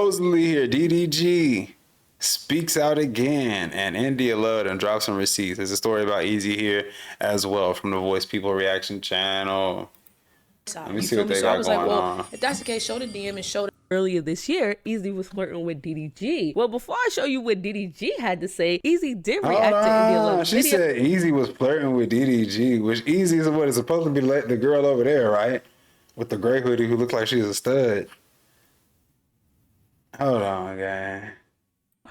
supposedly here, DDG speaks out again, and India Love and drops some receipts. There's a story about Ezee here as well from the Voice People Reaction channel. Let me see what they got going on. If that's the case, show the DM and show the... Earlier this year, Ezee was flirting with DDG. Well, before I show you what DDG had to say, Ezee did react to India Love's video. She said Ezee was flirting with DDG, which Ezee is what is supposed to be the girl over there, right? With the gray hoodie who looks like she's a stud. Hold on, guy.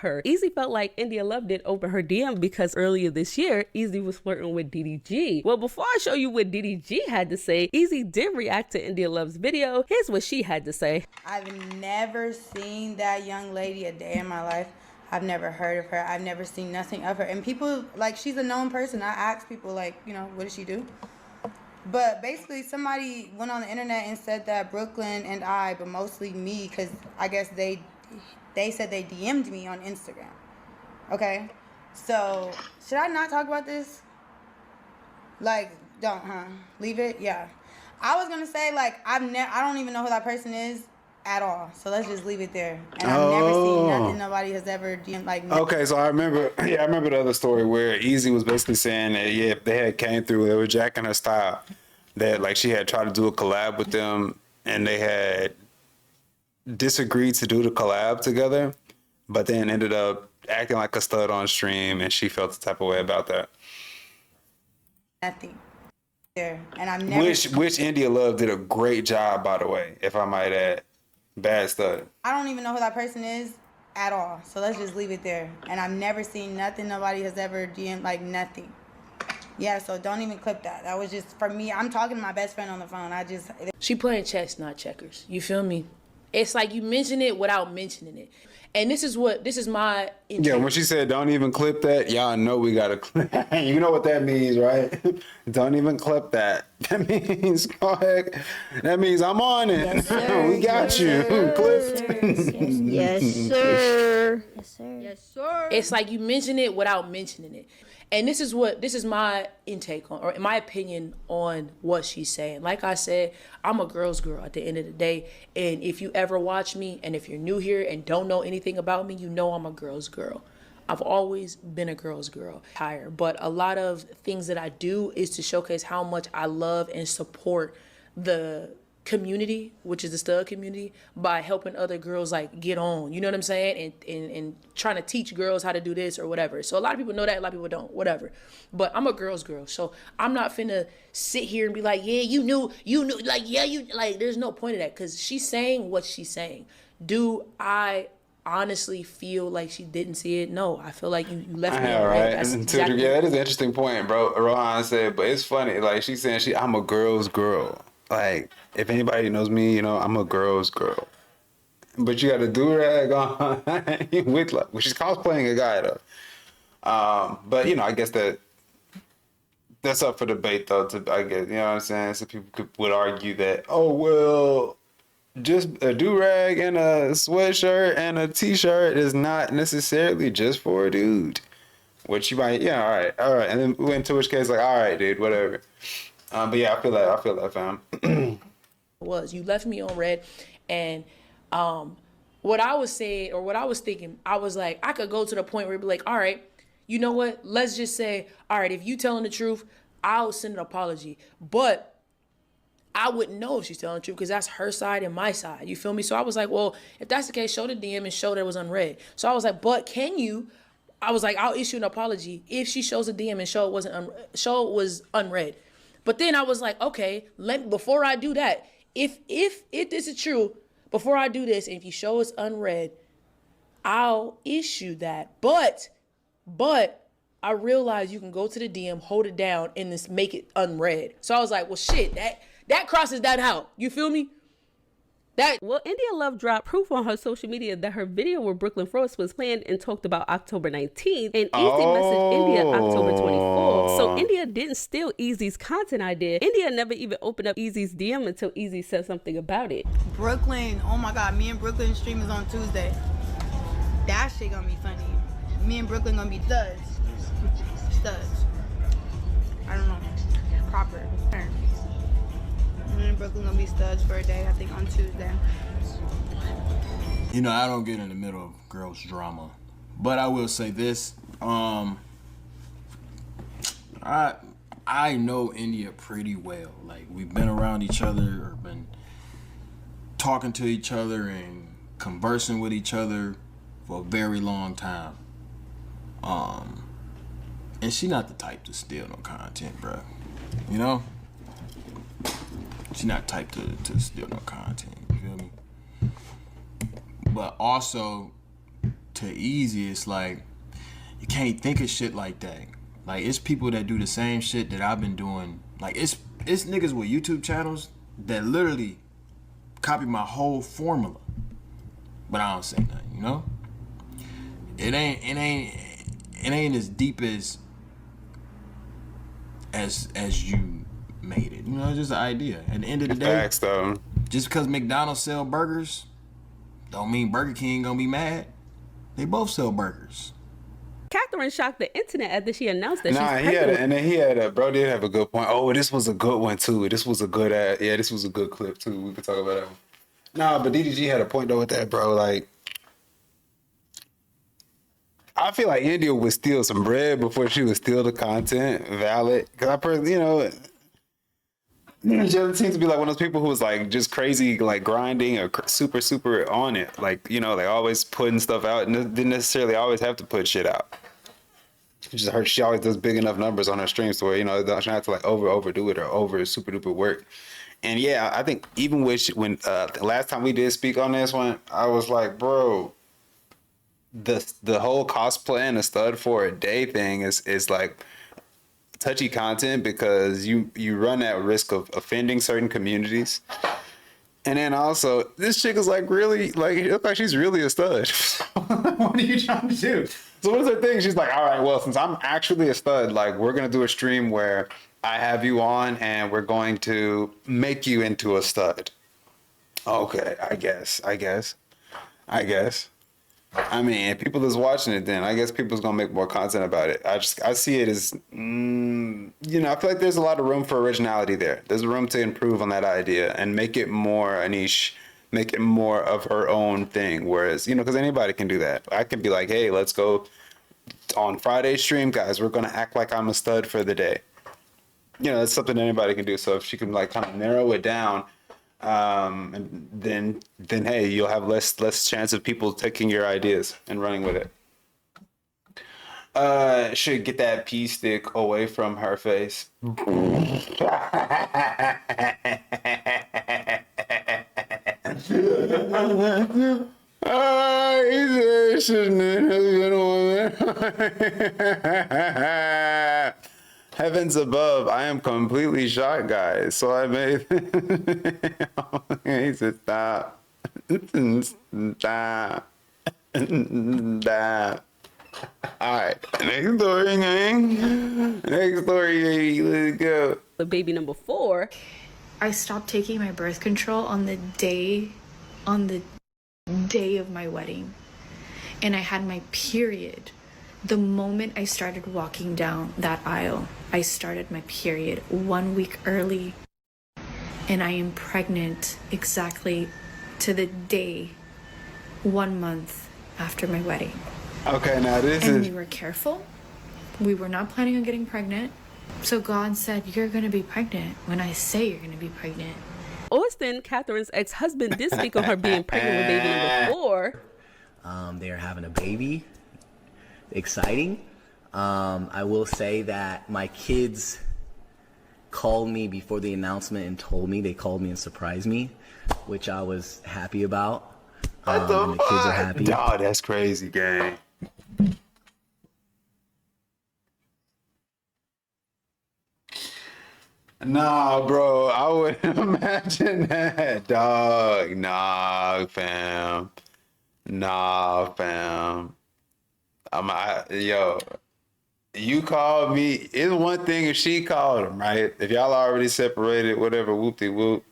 Ezee felt like India Love did open her DM because earlier this year, Ezee was flirting with DDG. Well, before I show you what DDG had to say, Ezee did react to India Love's video. Here's what she had to say. I've never seen that young lady a day in my life. I've never heard of her. I've never seen nothing of her. And people, like, she's a known person. I ask people, like, you know, what does she do? But basically, somebody went on the internet and said that Brooklyn and I, but mostly me, because I guess they said they DM'd me on Instagram. Okay? So, should I not talk about this? Like, don't, huh? Leave it? Yeah. I was going to say, like, I don't even know who that person is at all. So, let's just leave it there. And I've never seen nothing nobody has ever DM'd, like... Okay, so I remember the other story where Ezee was basically saying that, yeah, if they had came through, they were jacking her style. That, like, she had tried to do a collab with them, and they had disagreed to do the collab together, but then ended up acting like a stud on stream, and she felt the type of way about that. Nothing there, and I'm never. Which India Love did a great job, by the way, if I might add. Bad stud. I don't even know who that person is at all, so let's just leave it there. And I've never seen nothing nobody has ever DM'd, like nothing. Yeah, so don't even clip that. That was just for me. I'm talking to my best friend on the phone. She playing chess, not checkers. You feel me? It's like you mention it without mentioning it. And this is my intent. Yeah, when she said don't even clip that, y'all know we gotta clip. You know what that means, right? Don't even clip that. That means go ahead. That means I'm on it. Yes, sir. We got you. Clipped. Yes, sir. Yes, sir. Yes, sir. It's like you mention it without mentioning it. And this is my intake on, or my opinion on what she's saying. Like I said, I'm a girl's girl at the end of the day. And if you ever watch me, and if you're new here and don't know anything about me, you know I'm a girl's girl. I've always been a girl's girl. But a lot of things that I do is to showcase how much I love and support the community, which is the stud community, by helping other girls like get on, you know what I'm saying, and trying to teach girls how to do this or whatever. So a lot of people know that, a lot of people don't, whatever. But I'm a girl's girl, so I'm not finna sit here and be like, yeah, you knew, like, yeah, you, like, there's no point of that, because she's saying what she's saying. Do I honestly feel like she didn't see it? No, I feel like you left me. Right. Yeah, that is an interesting point, bro. Rohan said, but it's funny, like she's saying I'm a girl's girl. Like, if anybody knows me, you know, I'm a girl's girl. But you got a do-rag on with, like, well, she's cosplaying a guy, though. But, you know, I guess that's up for debate, though, I guess, you know what I'm saying? So people would argue that, oh, well, just a do-rag and a sweatshirt and a t-shirt is not necessarily just for a dude. Which you might, yeah, all right. And then went to which case, like, all right, dude, whatever. But yeah, I feel that, fam. You left me on red, and what I was saying, or what I was thinking, I was like, I could go to the point where it'd be like, all right, you know what? Let's just say, all right, if you telling the truth, I'll send an apology. But I wouldn't know if she's telling the truth, because that's her side and my side. You feel me? So I was like, well, if that's the case, show the DM and show that it was unread. So I was like, but can you? I was like, I'll issue an apology if she shows a DM and show it was unread. But then I was like, okay, before I do that, if this is true, before I do this, and if you show it's unread, I'll issue that. But I realized you can go to the DM, hold it down, and just make it unread. So I was like, well, shit, that crosses that out. You feel me? Well, India Love dropped proof on her social media that her video with Brooklyn Frost was planned and talked about October 19th, and Ezee messaged India October 24th. So India didn't steal Ezee's content idea. India never even opened up Ezee's DM until Ezee said something about it. Brooklyn, oh my God, me and Brooklyn stream is on Tuesday. That shit gonna be funny. Me and Brooklyn gonna be studs. I don't know, proper term. Me and Brooklyn gonna be studs for a day, I think on Tuesday. You know, I don't get in the middle of girls' drama, but I will say this: I know India pretty well. Like, we've been around each other, or been talking to each other and conversing with each other for a very long time. And she not the type to steal no content, bro. You know? She not the type to steal no content. You feel me? But also, to Ezee, it's like, you can't think of shit like that. Like, it's people that do the same shit that I've been doing. Like, it's niggas with YouTube channels that literally copy my whole formula. But I don't say nothing, you know? It ain't as deep as you made it. You know, it's just an idea. At the end of the day, Facts, though. just because McDonald's sell burgers, don't mean Burger King gonna be mad. They both sell burgers. Catherine shocked the internet after she announced that Nah, she's he pregnant. had a bro did have a good point. Oh, this was a good one too. This was a good this was a good clip too. We could talk about that one. Nah, but DDG had a point though with that, bro. Like, I feel like India would steal some bread before she would steal the content. Valid, because I personally, she doesn't seem to be like one of those people who was like just crazy, like grinding or super on it. Like, like always putting stuff out and didn't necessarily always have to put shit out. She always does big enough numbers on her streams to where, she don't have to like overdo it or over super duper work. And yeah, I think even when the last time we did speak on this one, I was like, bro, the whole cosplay and a stud for a day thing is like touchy content because you run that risk of offending certain communities. And then also, this chick is like really, like, it looks like she's really a stud. What are you trying to do? So what's her thing? She's like, all right, well, since I'm actually a stud, like, we're going to do a stream where I have you on and we're going to make you into a stud. Okay, I guess. I mean, if people is watching it, then I guess people's gonna make more content about it. I see it as, I feel like there's a lot of room for originality there. There's room to improve on that idea and make it more a niche, make it more of her own thing. Whereas, because anybody can do that. I can be like, hey, let's go on Friday stream, guys. We're gonna act like I'm a stud for the day. That's something anybody can do. So if she can like kind of narrow it down, and then hey, you'll have less chance of people taking your ideas and running with it. Should get that pee stick away from her face. He said shouldn't have. Heavens above, I am completely shocked, guys. So I made. He said, stop. Stop. Stop. All right. Next story, gang. Next story, let's go. But baby number 4. I stopped taking my birth control on the day of my wedding. And I had my period. The moment I started walking down that aisle, I started my period 1 week early. And I am pregnant exactly to the day 1 month after my wedding. Okay, now this And is. we were careful. We were not planning on getting pregnant. So God said, you're going to be pregnant when I say you're going to be pregnant. Austin, Catherine's ex-husband, did speak on her being pregnant with baby number 4. They are having a baby. Exciting. I will say that my kids called me before the announcement and told me. They called me and surprised me, which I was happy about. What the and the kids are happy. Oh, that's crazy, gang. Nah, bro, I wouldn't imagine that, dog. Nah, fam. Yo, you called me. It's one thing if she called him, right? If y'all already separated, whatever, whoop-de-whoop.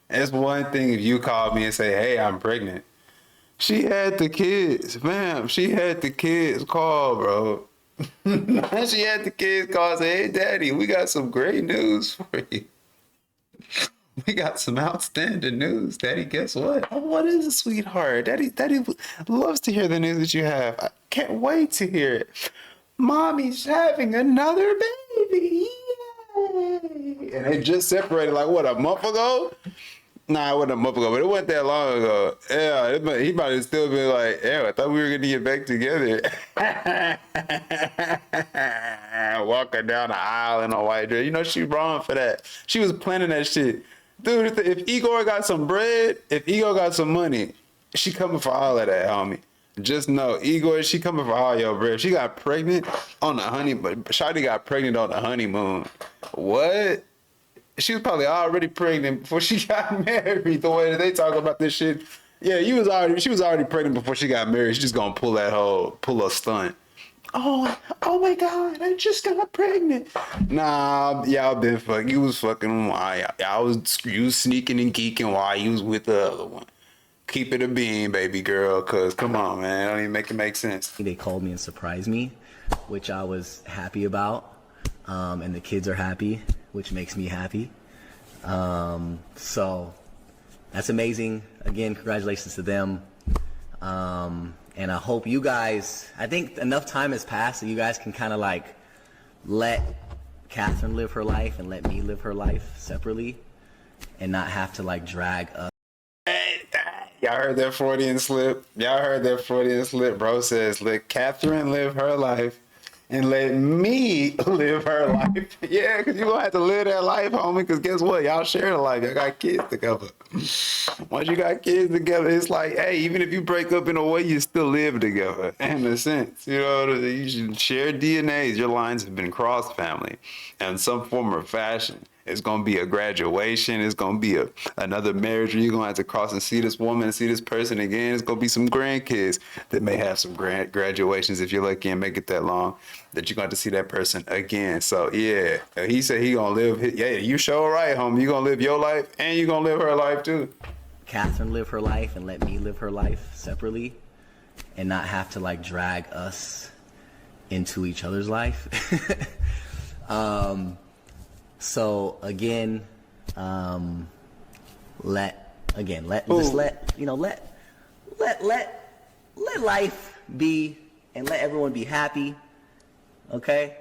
It's one thing if you called me and say, hey, I'm pregnant. She had the kids, fam. She had the kids call, bro. She had the kids call and say, hey, daddy, we got some great news for you. We got some outstanding news, Daddy. Guess what? Oh, what is it, sweetheart? Daddy loves to hear the news that you have. I can't wait to hear it. Mommy's having another baby. Yay! And they just separated like what, a month ago? Nah, it wasn't a month ago, but it wasn't that long ago. Yeah, he might have still been like, yeah, I thought we were gonna get back together. Walking down the aisle in a white dress. You know she wrong for that. She was planning that shit. Dude, if Igor got some bread, if Igor got some money, she coming for all of that, homie. Just know, Igor, she coming for all your bread. She got pregnant on the Shawty got pregnant on the honeymoon. What? She was probably already pregnant before she got married. The way that they talk about this shit, yeah, she was already pregnant before she got married. She just gonna pull a stunt. Oh my God, I just got pregnant. Nah, y'all been fucking. You was fucking why? You was sneaking and geeking while you was with the other one. Keep it a bean, baby girl, cause come on, man, don't even make it make sense. They called me and surprised me, which I was happy about, and the kids are happy, which makes me happy. So that's amazing. Again, congratulations to them. And I hope you guys, I think enough time has passed so you guys can kind of like let Catherine live her life and let me live her life separately and not have to like drag us. Y'all heard that Freudian slip? Bro says, let Catherine live her life and let me live her life. Yeah, because you're going to have to live that life, homie, because guess what? Y'all share a life. Y'all got kids together. Once you got kids together, it's like, hey, even if you break up in a way, you still live together in a sense. You know, you should share DNAs. Your lines have been crossed, family, in some form or fashion. It's going to be a graduation. It's going to be another marriage where you're going to have to cross and see this woman and see this person again. It's going to be some grandkids that may have some graduations if you're lucky and make it that long, that you're going to have to see that person again. So, yeah, he said he going to live. Yeah, you sure right, homie. You're going to live your life and you're going to live her life too. Catherine live her life and let me live her life separately and not have to like drag us into each other's life. So again, let life be and let everyone be happy. Okay.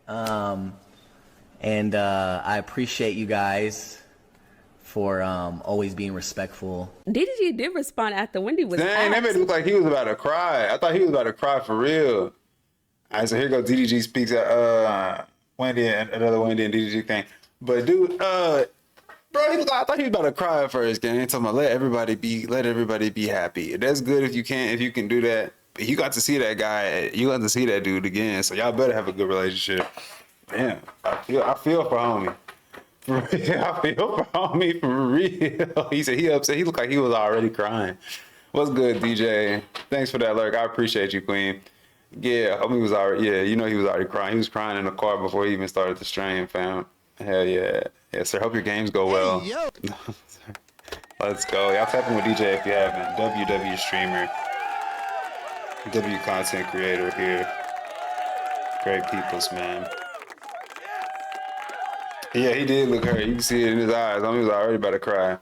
And I appreciate you guys for always being respectful. DDG did respond after Wendy was Dang, that made it look like he was about to cry. I thought he was about to cry for real. All right, so here goes DDG speaks at Wendy and another Wendy and DDG thing. But dude, bro, I thought he was about to cry at first. Gang, talking about let everybody be happy. That's good if you can do that. But you got to see that guy. You got to see that dude again. So y'all better have a good relationship. Damn, I feel for homie. For real, I feel for homie for real. He said he upset. He looked like he was already crying. What's good, DJ? Thanks for that lurk. I appreciate you, Queen. Yeah, homie was already. Yeah, you know he was already crying. He was crying in the car before he even started the stream, fam. Hell yeah. Yeah, sir. Hope your games go well. Hey, yo. Let's go. Y'all tapping with DJ if you haven't. WW streamer. W content creator here. Great peoples, man. Yeah, he did look hurt. You can see it in his eyes. He was already about to cry.